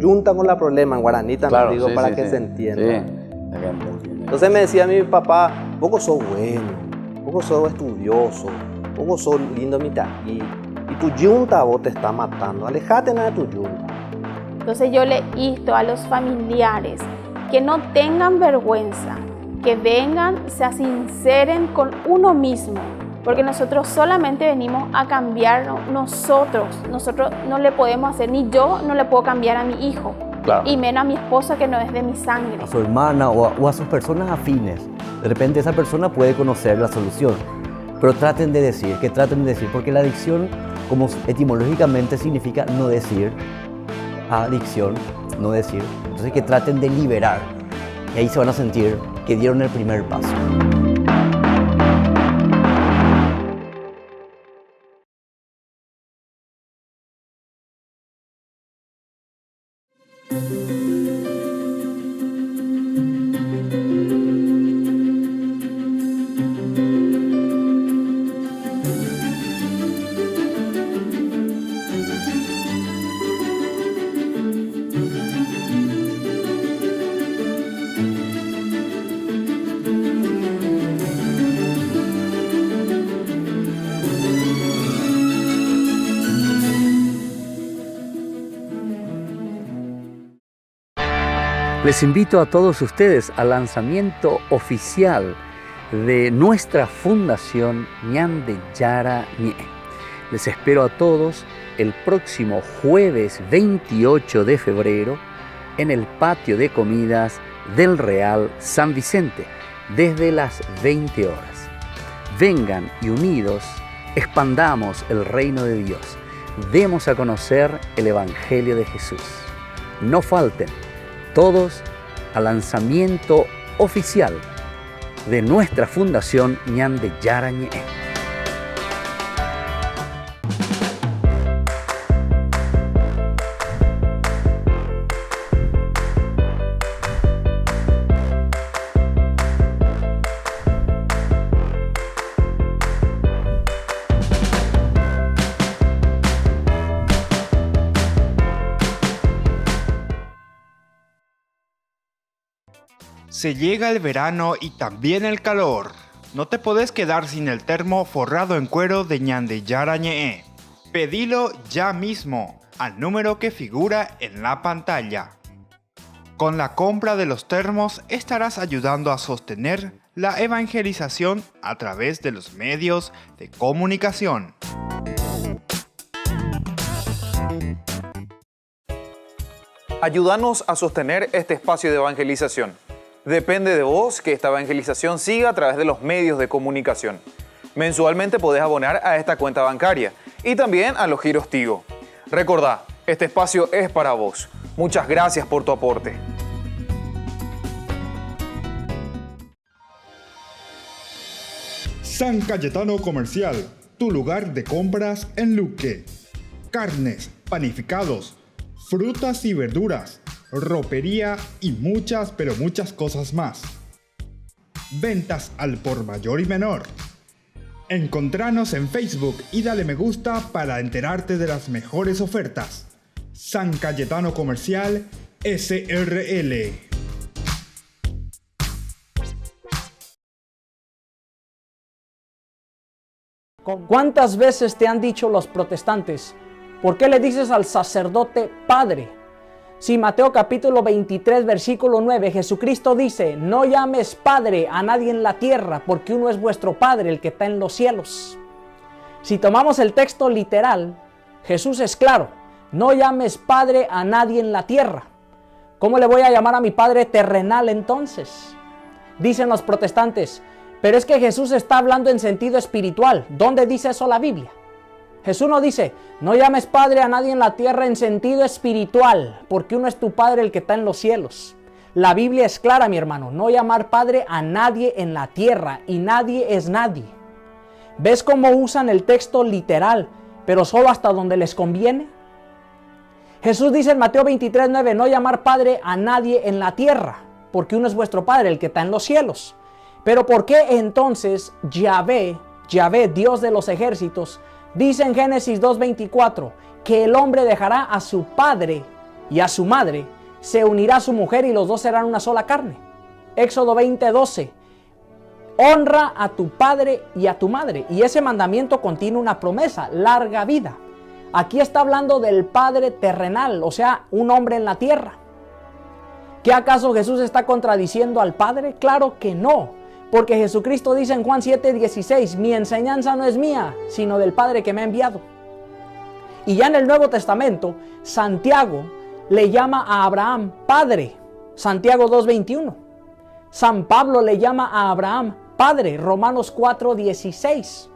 junta con la problema en guaraní también, Claro, digo, sí, para sí, que sí. se entienda. Sí. Entonces me decía mi papá, poco sos bueno, poco sos estudioso, poco sos lindo mitad. Y tu yunta vos te está matando, alejate de tu yunta. Entonces yo le insto a los familiares que no tengan vergüenza, que vengan, se sinceren con uno mismo, porque nosotros solamente venimos a cambiarnos nosotros no le podemos hacer, ni yo no le puedo cambiar a mi hijo. Claro. Y menos a mi esposa que no es de mi sangre. A su hermana o a sus personas afines. De repente esa persona puede conocer la solución, pero traten de decir, porque la adicción, como etimológicamente significa no decir, adicción, no decir, entonces que traten de liberar, y ahí se van a sentir que dieron el primer paso. Les invito a todos ustedes al lanzamiento oficial de nuestra fundación Ñande Yarañe. Les espero a todos el próximo jueves 28 de febrero en el patio de comidas del Real San Vicente desde las 20 horas. Vengan y unidos expandamos el reino de Dios. Demos a conocer el Evangelio de Jesús. No falten todos al lanzamiento oficial de nuestra fundación Ñande Yarañe. Se llega el verano y también el calor. No te podés quedar sin el termo forrado en cuero de Ñande Yarañe. Pedilo ya mismo al número que figura en la pantalla. Con la compra de los termos estarás ayudando a sostener la evangelización a través de los medios de comunicación. Ayúdanos a sostener este espacio de evangelización. Depende de vos que esta evangelización siga a través de los medios de comunicación. Mensualmente podés abonar a esta cuenta bancaria y también a los giros Tigo. Recordá, este espacio es para vos. Muchas gracias por tu aporte. San Cayetano Comercial, tu lugar de compras en Luque. Carnes, panificados, frutas y verduras, ropería y muchas pero muchas cosas más. Ventas al por mayor y menor. Encontranos en Facebook y dale me gusta para enterarte de las mejores ofertas. San Cayetano Comercial SRL. ¿Cuántas veces te han dicho los protestantes, ¿por qué le dices al sacerdote Padre? Si Mateo capítulo 23 versículo 9, Jesucristo dice, no llames Padre a nadie en la tierra, porque uno es vuestro Padre, el que está en los cielos. Si tomamos el texto literal, Jesús es claro, no llames Padre a nadie en la tierra. ¿Cómo le voy a llamar a mi Padre terrenal entonces? Dicen los protestantes, pero es que Jesús está hablando en sentido espiritual. ¿Dónde dice eso la Biblia? Jesús no dice, no llames Padre a nadie en la tierra en sentido espiritual, porque uno es tu Padre el que está en los cielos. La Biblia es clara, mi hermano, no llamar Padre a nadie en la tierra, y nadie es nadie. ¿Ves cómo usan el texto literal, pero solo hasta donde les conviene? Jesús dice en Mateo 23:9, no llamar Padre a nadie en la tierra, porque uno es vuestro Padre el que está en los cielos. Pero ¿por qué entonces Yahvé, Dios de los ejércitos, dice en Génesis 2:24 que el hombre dejará a su padre y a su madre, se unirá a su mujer y los dos serán una sola carne? Éxodo 20:12, honra a tu padre y a tu madre. Y ese mandamiento contiene una promesa, larga vida. Aquí está hablando del Padre terrenal, o sea, un hombre en la tierra. ¿Qué acaso Jesús está contradiciendo al Padre? Claro que no. Porque Jesucristo dice en Juan 7:16, mi enseñanza no es mía, sino del Padre que me ha enviado. Y ya en el Nuevo Testamento, Santiago le llama a Abraham Padre, Santiago 2:21. San Pablo le llama a Abraham Padre, Romanos 4:16.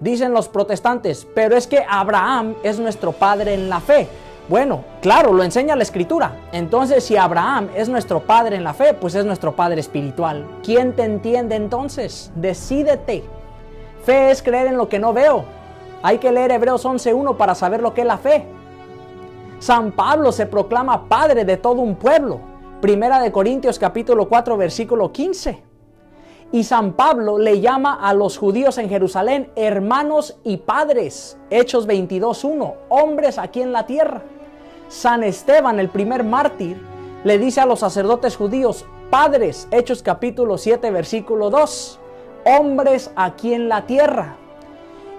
Dicen los protestantes, pero es que Abraham es nuestro Padre en la fe. Bueno, claro, lo enseña la Escritura. Entonces, si Abraham es nuestro Padre en la fe, pues es nuestro Padre espiritual. ¿Quién te entiende entonces? Decídete. Fe es creer en lo que no veo. Hay que leer Hebreos 11:1 para saber lo que es la fe. San Pablo se proclama Padre de todo un pueblo. Primera de Corintios capítulo 4 versículo 15. Y San Pablo le llama a los judíos en Jerusalén hermanos y padres. Hechos 22:1, hombres aquí en la tierra. San Esteban, el primer mártir, le dice a los sacerdotes judíos, padres, Hechos capítulo 7, versículo 2, hombres aquí en la tierra.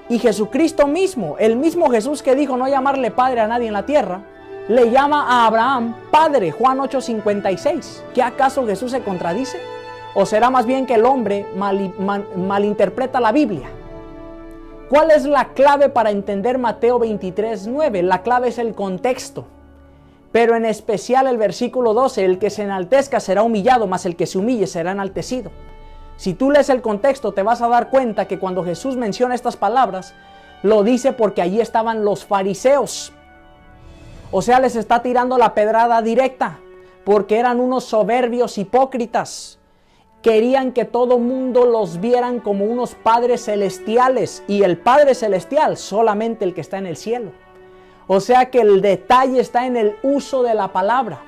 Y Jesucristo mismo, el mismo Jesús que dijo no llamarle padre a nadie en la tierra, le llama a Abraham padre, Juan 8:56. ¿Qué acaso Jesús se contradice? ¿O será más bien que el hombre malinterpreta la Biblia? ¿Cuál es la clave para entender Mateo 23:9? La clave es el contexto. Pero en especial el versículo 12, el que se enaltezca será humillado, mas el que se humille será enaltecido. Si tú lees el contexto, te vas a dar cuenta que cuando Jesús menciona estas palabras, lo dice porque allí estaban los fariseos. O sea, les está tirando la pedrada directa, porque eran unos soberbios hipócritas. Querían que todo mundo los vieran como unos padres celestiales, y el Padre celestial solamente el que está en el cielo. O sea que el detalle está en el uso de la palabra.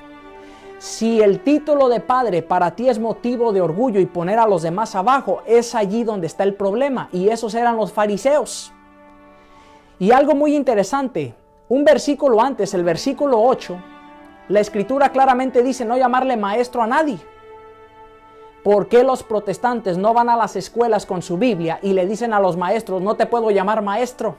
Si el título de padre para ti es motivo de orgullo y poner a los demás abajo, es allí donde está el problema, y esos eran los fariseos. Y algo muy interesante, un versículo antes, el versículo 8, la Escritura claramente dice no llamarle maestro a nadie. ¿por qué los protestantes no van a las escuelas con su Biblia y le dicen a los maestros, no te puedo llamar maestro?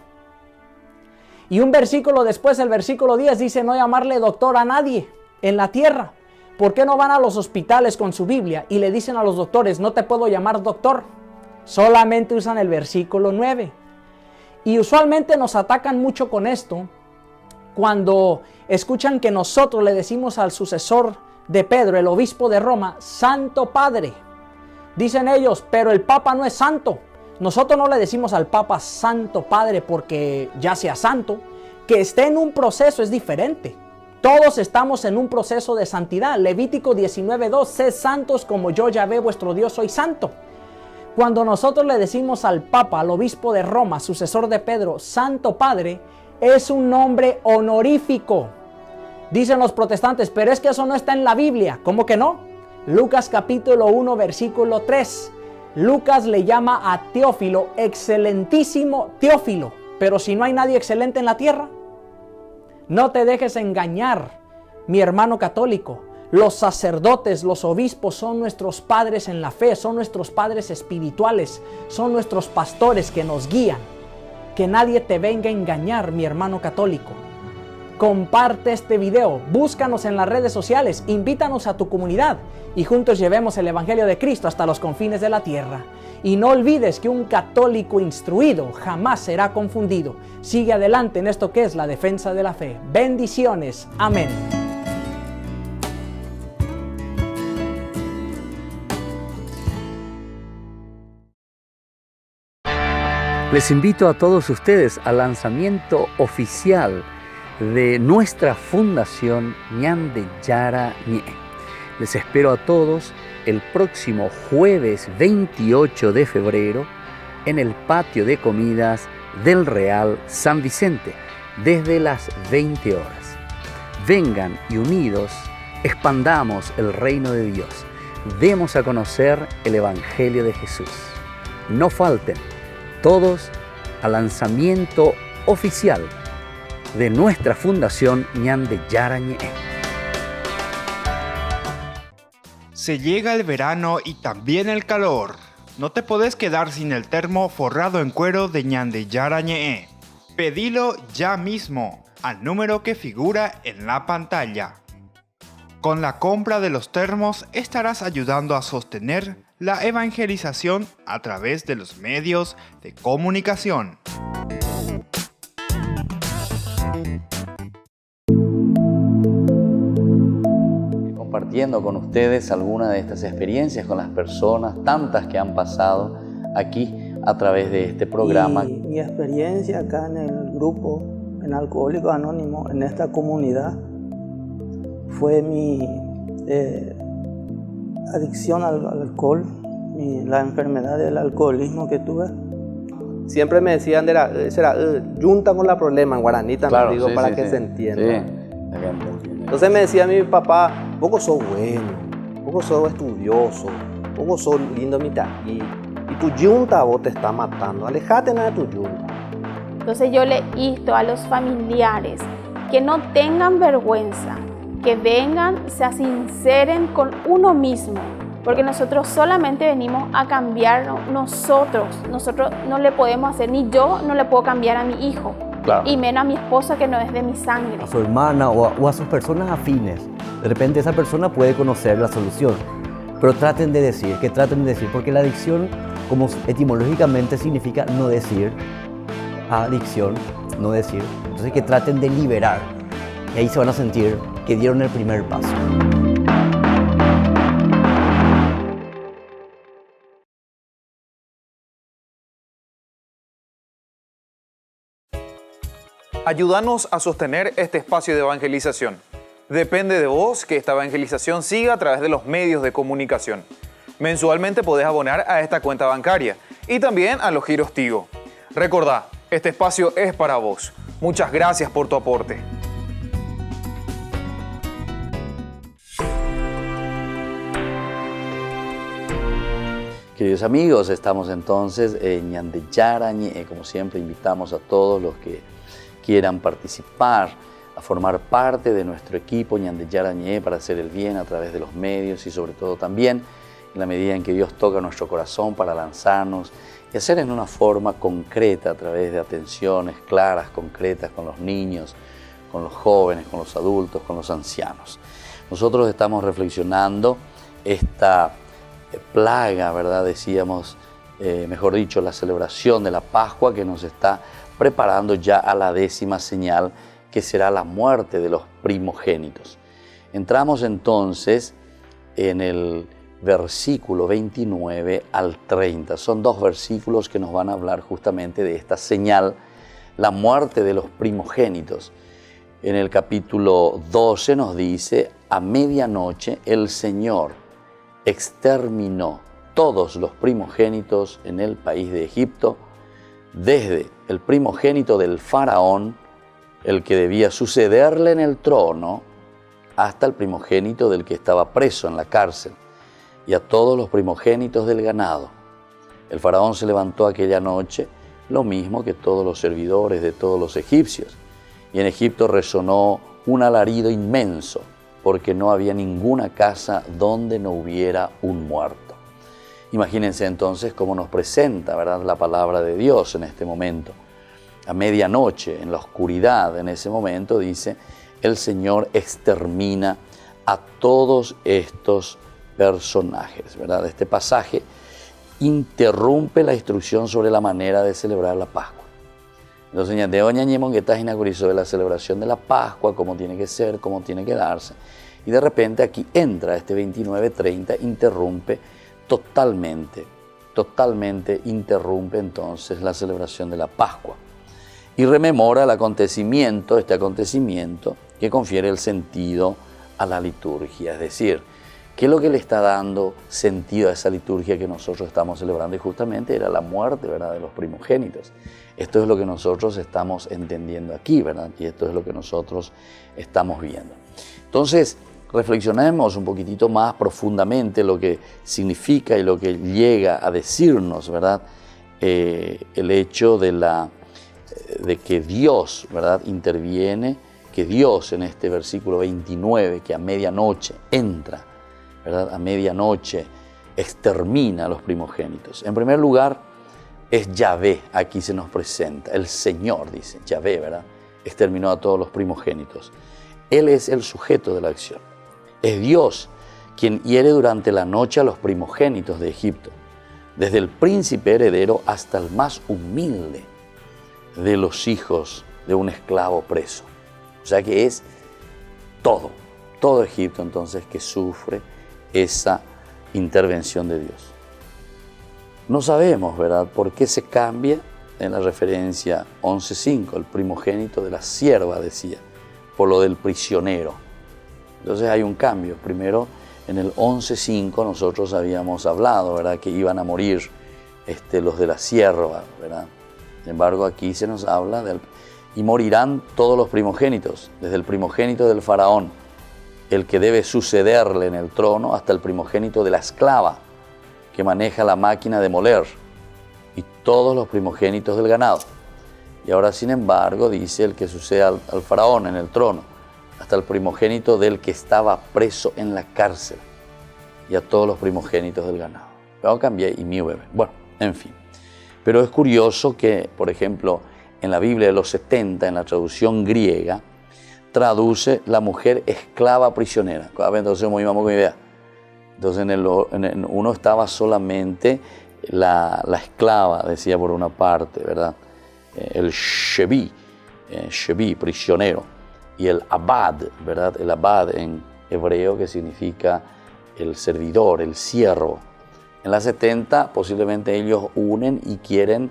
Y un versículo después, el versículo 10, dice no llamarle doctor a nadie en la tierra. ¿Por qué no van a los hospitales con su Biblia y le dicen a los doctores, no te puedo llamar doctor? Solamente usan el versículo 9. Y usualmente nos atacan mucho con esto cuando escuchan que nosotros le decimos al sucesor de Pedro, el obispo de Roma, Santo Padre. Dicen ellos, pero el Papa no es santo. Nosotros no le decimos al Papa Santo Padre porque ya sea santo. Que esté en un proceso es diferente. Todos estamos en un proceso de santidad. Levítico 19:2, sed santos como yo, Yahvé, vuestro Dios, soy santo. Cuando nosotros le decimos al Papa, al obispo de Roma, sucesor de Pedro, Santo Padre, es un nombre honorífico. Dicen los protestantes, pero es que eso no está en la Biblia. ¿Cómo que no? Lucas capítulo 1, versículo 3. Lucas le llama a Teófilo, excelentísimo Teófilo. Pero si no hay nadie excelente en la tierra, no te dejes engañar, mi hermano católico. Los sacerdotes, los obispos son nuestros padres en la fe, son nuestros padres espirituales, son nuestros pastores que nos guían. Que nadie te venga a engañar, mi hermano católico. Comparte este video, búscanos en las redes sociales, invítanos a tu comunidad y juntos llevemos el Evangelio de Cristo hasta los confines de la tierra. Y no olvides que un católico instruido jamás será confundido. Sigue adelante en esto que es la defensa de la fe. Bendiciones. Amén. Les invito a todos ustedes al lanzamiento oficial de nuestra fundación Ñande Yara Ñe. Les espero a todos el próximo jueves 28 de febrero en el patio de comidas del Real San Vicente desde las 20 horas. Vengan y unidos expandamos el reino de Dios. Demos a conocer el Evangelio de Jesús. No falten todos al lanzamiento oficial de nuestra fundación Ñande Yara Ñe. Se llega el verano y también el calor. No te podés quedar sin el termo forrado en cuero de Ñande Yara Ñe. Pedilo ya mismo al número que figura en la pantalla. Con la compra de los termos estarás ayudando a sostener la evangelización a través de los medios de comunicación. Compartiendo con ustedes algunas de estas experiencias con las personas, tantas que han pasado aquí a través de este programa. Y mi experiencia acá en el grupo, en Alcohólicos Anónimos, en esta comunidad, fue mi adicción al alcohol, la enfermedad del alcoholismo que tuve. Siempre me decían, junta con la problema en guaraní también, Claro, digo, sí, para sí, que sí. se entienda. Sí. Entonces me decía mi papá, poco sos bueno, poco sos estudioso, poco sos lindo mitad. Y tu yunta vos te está matando, alejate nada de tu yunta. Entonces yo le insto a los familiares que no tengan vergüenza, que vengan, se sinceren con uno mismo, porque nosotros solamente venimos a cambiar nosotros no le podemos hacer, ni yo no le puedo cambiar a mi hijo, Claro. y menos a mi esposa que no es de mi sangre. A su hermana o a sus personas afines. De repente esa persona puede conocer la solución, pero traten de decir, porque la adicción, como etimológicamente significa no decir, adicción, no decir, entonces que traten de liberar, y ahí se van a sentir que dieron el primer paso. Ayúdanos a sostener este espacio de evangelización. Depende de vos que esta evangelización siga a través de los medios de comunicación. Mensualmente podés abonar a esta cuenta bancaria y también a los giros Tigo. Recordá, este espacio es para vos. Muchas gracias por tu aporte. Queridos amigos, estamos entonces en Ñande Yara Ñe. Como siempre, invitamos a todos los que quieran participar, a formar parte de nuestro equipo Ñande Yara Ñe para hacer el bien a través de los medios y sobre todo también en la medida en que Dios toca nuestro corazón para lanzarnos y hacer en una forma concreta a través de atenciones claras, concretas con los niños, con los jóvenes, con los adultos, con los ancianos. Nosotros estamos reflexionando esta plaga, ¿verdad? Decíamos, mejor dicho, la celebración de la Pascua que nos está preparando ya a la 10ª señal, que será la muerte de los primogénitos. Entramos entonces en el versículo 29 al 30. Son 2 versículos que nos van a hablar justamente de esta señal, la muerte de los primogénitos. En el capítulo 12 nos dice: a medianoche el Señor exterminó todos los primogénitos en el país de Egipto, desde el primogénito del faraón, el que debía sucederle en el trono, hasta el primogénito del que estaba preso en la cárcel, y a todos los primogénitos del ganado. El faraón se levantó aquella noche, lo mismo que todos los servidores de todos los egipcios, y en Egipto resonó un alarido inmenso, porque no había ninguna casa donde no hubiera un muerto. Imagínense entonces cómo nos presenta, ¿verdad?, la palabra de Dios en este momento. A medianoche, en la oscuridad, en ese momento, dice: el Señor extermina a todos estos personajes, ¿verdad? Este pasaje interrumpe la instrucción sobre la manera de celebrar la Pascua. Entonces, de doña Ñemón que está inaugurando la celebración de la Pascua, cómo tiene que ser, cómo tiene que darse. Y de repente aquí entra este 29:30, interrumpe totalmente interrumpe entonces la celebración de la Pascua. Y rememora el acontecimiento, este acontecimiento que confiere el sentido a la liturgia. Es decir, ¿qué es lo que le está dando sentido a esa liturgia que nosotros estamos celebrando? Y justamente era la muerte, ¿verdad?, de los primogénitos. Esto es lo que nosotros estamos entendiendo aquí, ¿verdad? Y esto es lo que nosotros estamos viendo. Entonces, reflexionemos un poquitito más profundamente lo que significa y lo que llega a decirnos, ¿verdad? El hecho de que Dios, ¿verdad?, interviene, que Dios en este versículo 29, que a medianoche entra, ¿verdad?, a medianoche extermina a los primogénitos. En primer lugar, es Yahvé, aquí se nos presenta, el Señor, dice Yahvé, ¿verdad?, exterminó a todos los primogénitos. Él es el sujeto de la acción. Es Dios quien hiere durante la noche a los primogénitos de Egipto, desde el príncipe heredero hasta el más humilde de los hijos de un esclavo preso. O sea que es todo Egipto entonces que sufre esa intervención de Dios. No sabemos, ¿verdad?, por qué se cambia en la referencia 11.5, el primogénito de la sierva, decía, por lo del prisionero. Entonces hay un cambio. Primero, en el 11.5 nosotros habíamos hablado, ¿verdad?, que iban a morir los de la sierva, ¿verdad? Sin embargo, aquí se nos habla y morirán todos los primogénitos, desde el primogénito del faraón, el que debe sucederle en el trono, hasta el primogénito de la esclava, que maneja la máquina de moler, y todos los primogénitos del ganado. Y ahora, sin embargo, dice el que sucede al faraón en el trono, hasta el primogénito del que estaba preso en la cárcel, y a todos los primogénitos del ganado. Luego cambié y mi bebé. Bueno, en fin. Pero es curioso que, por ejemplo, en la Biblia de los 70, en la traducción griega, traduce la mujer esclava prisionera. Entonces, muy vamos con mi idea. Entonces, en uno estaba solamente la esclava, decía por una parte, ¿verdad? El shebi, prisionero. Y el abad, ¿verdad? El abad en hebreo, que significa el servidor, el siervo. En la 70 posiblemente ellos unen y quieren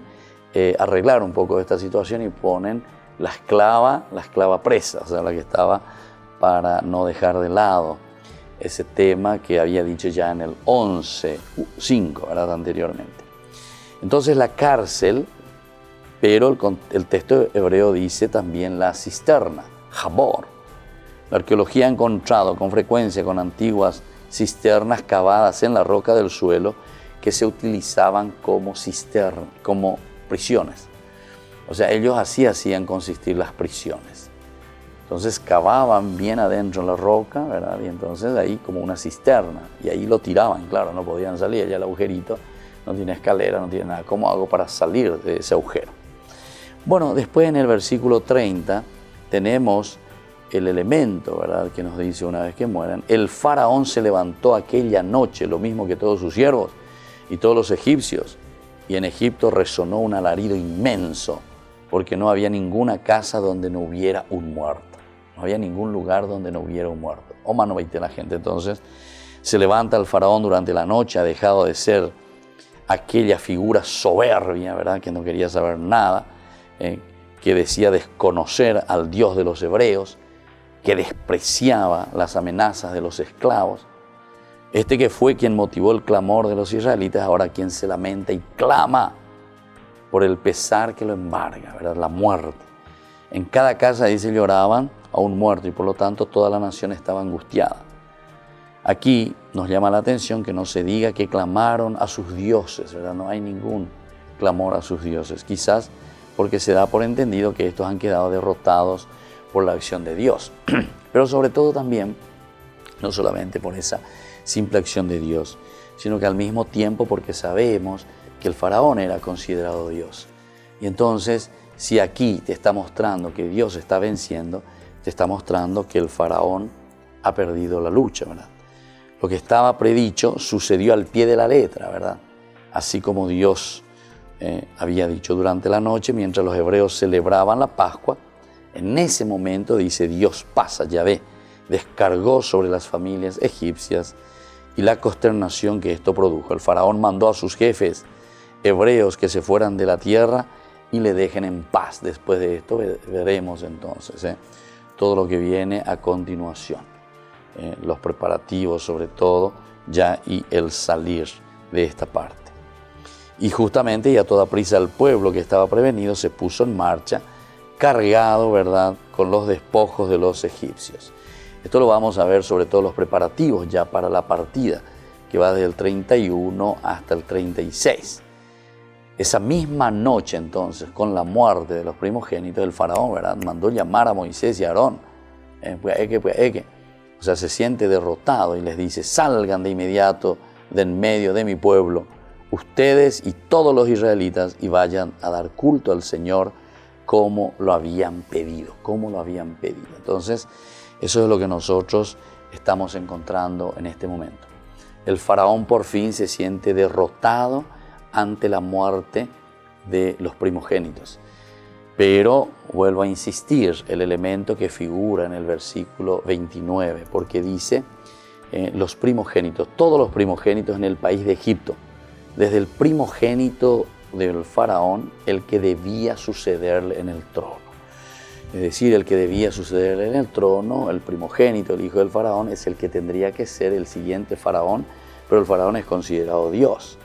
arreglar un poco esta situación y ponen la esclava presa, o sea, la que estaba para no dejar de lado ese tema que había dicho ya en el 11.5, ¿verdad?, anteriormente. Entonces la cárcel, pero el texto hebreo dice también la cisterna, Jabor. La arqueología ha encontrado con frecuencia con antiguas cisternas cavadas en la roca del suelo que se utilizaban como cisternas, como prisiones. O sea, ellos así hacían consistir las prisiones. Entonces cavaban bien adentro la roca, ¿verdad? Y entonces ahí como una cisterna, y ahí lo tiraban, claro, no podían salir, ya el agujerito no tiene escalera, no tiene nada. ¿Cómo hago para salir de ese agujero? Bueno, después en el versículo 30 tenemos el elemento, ¿verdad?, que nos dice una vez que mueran. El faraón se levantó aquella noche, lo mismo que todos sus siervos y todos los egipcios, y en Egipto resonó un alarido inmenso, porque no había ninguna casa donde no hubiera un muerto. No había ningún lugar donde no hubiera un muerto. Oh, mano, veinte la gente. Entonces se levanta el faraón durante la noche, ha dejado de ser aquella figura soberbia, ¿verdad?, que no quería saber nada, que decía desconocer al Dios de los hebreos, que despreciaba las amenazas de los esclavos. Este que fue quien motivó el clamor de los israelitas, ahora quien se lamenta y clama por el pesar que lo embarga, ¿verdad?, la muerte. En cada casa, dice, lloraban a un muerto y por lo tanto toda la nación estaba angustiada. Aquí nos llama la atención que no se diga que clamaron a sus dioses, ¿verdad? No hay ningún clamor a sus dioses, quizás porque se da por entendido que estos han quedado derrotados por la acción de Dios, pero sobre todo también, no solamente por esa simple acción de Dios, sino que al mismo tiempo porque sabemos que el faraón era considerado Dios. Y entonces, si aquí te está mostrando que Dios está venciendo, te está mostrando que el faraón ha perdido la lucha, ¿verdad? Lo que estaba predicho sucedió al pie de la letra, ¿verdad? Así como Dios había dicho durante la noche, mientras los hebreos celebraban la Pascua, en ese momento, dice, Dios pasa, Yahvé, descargó sobre las familias egipcias y la consternación que esto produjo. El faraón mandó a sus jefes hebreos que se fueran de la tierra y le dejen en paz. Después de esto veremos entonces todo lo que viene a continuación, los preparativos sobre todo ya y el salir de esta parte. Y justamente y a toda prisa el pueblo que estaba prevenido se puso en marcha, cargado, ¿verdad?, con los despojos de los egipcios. Esto lo vamos a ver sobre todo los preparativos ya para la partida, que va desde el 31 hasta el 36. Esa misma noche entonces, con la muerte de los primogénitos, el faraón, ¿verdad?, mandó llamar a Moisés y a Aarón. O sea, se siente derrotado y les dice, salgan de inmediato de en medio de mi pueblo, ustedes y todos los israelitas, y vayan a dar culto al Señor como lo habían pedido, Entonces, eso es lo que nosotros estamos encontrando en este momento. El faraón por fin se siente derrotado ante la muerte de los primogénitos. Pero vuelvo a insistir, el elemento que figura en el versículo 29, porque dice los primogénitos, todos los primogénitos en el país de Egipto, desde el primogénito del faraón, el que debía sucederle en el trono. Es decir, el que debía sucederle en el trono, el primogénito, el hijo del faraón, es el que tendría que ser el siguiente faraón, pero el faraón es considerado Dios.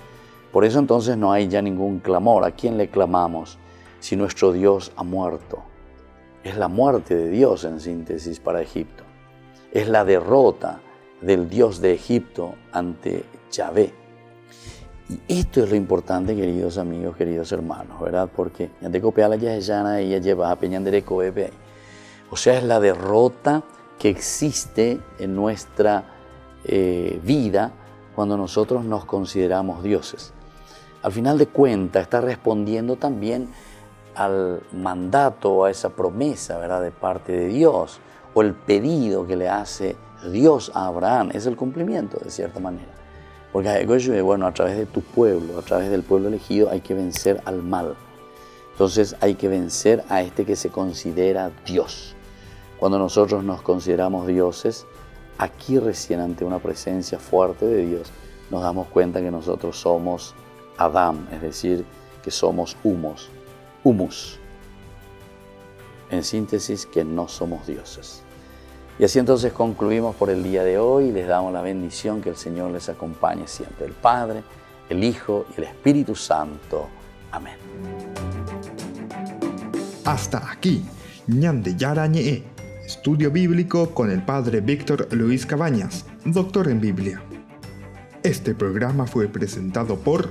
Por eso entonces no hay ya ningún clamor. ¿A quién le clamamos si nuestro Dios ha muerto? Es la muerte de Dios en síntesis para Egipto. Es la derrota del Dios de Egipto ante Yahvé. Y esto es lo importante, queridos amigos, queridos hermanos, ¿verdad? Porque o sea, es la derrota que existe en nuestra vida cuando nosotros nos consideramos dioses. Al final de cuentas, está respondiendo también al mandato o a esa promesa, ¿verdad?, de parte de Dios, o el pedido que le hace Dios a Abraham. Es el cumplimiento, de cierta manera. Porque, bueno, a través de tu pueblo, a través del pueblo elegido, hay que vencer al mal. Entonces hay que vencer a este que se considera Dios. Cuando nosotros nos consideramos dioses, aquí recién ante una presencia fuerte de Dios, nos damos cuenta que nosotros somos Adam, es decir, que somos humus. En síntesis, que no somos dioses. Y así entonces concluimos por el día de hoy y les damos la bendición, que el Señor les acompañe siempre. El Padre, el Hijo y el Espíritu Santo. Amén. Hasta aquí, Ñande Yarañe, estudio bíblico con el Padre Víctor Luis Cabañas, doctor en Biblia. Este programa fue presentado por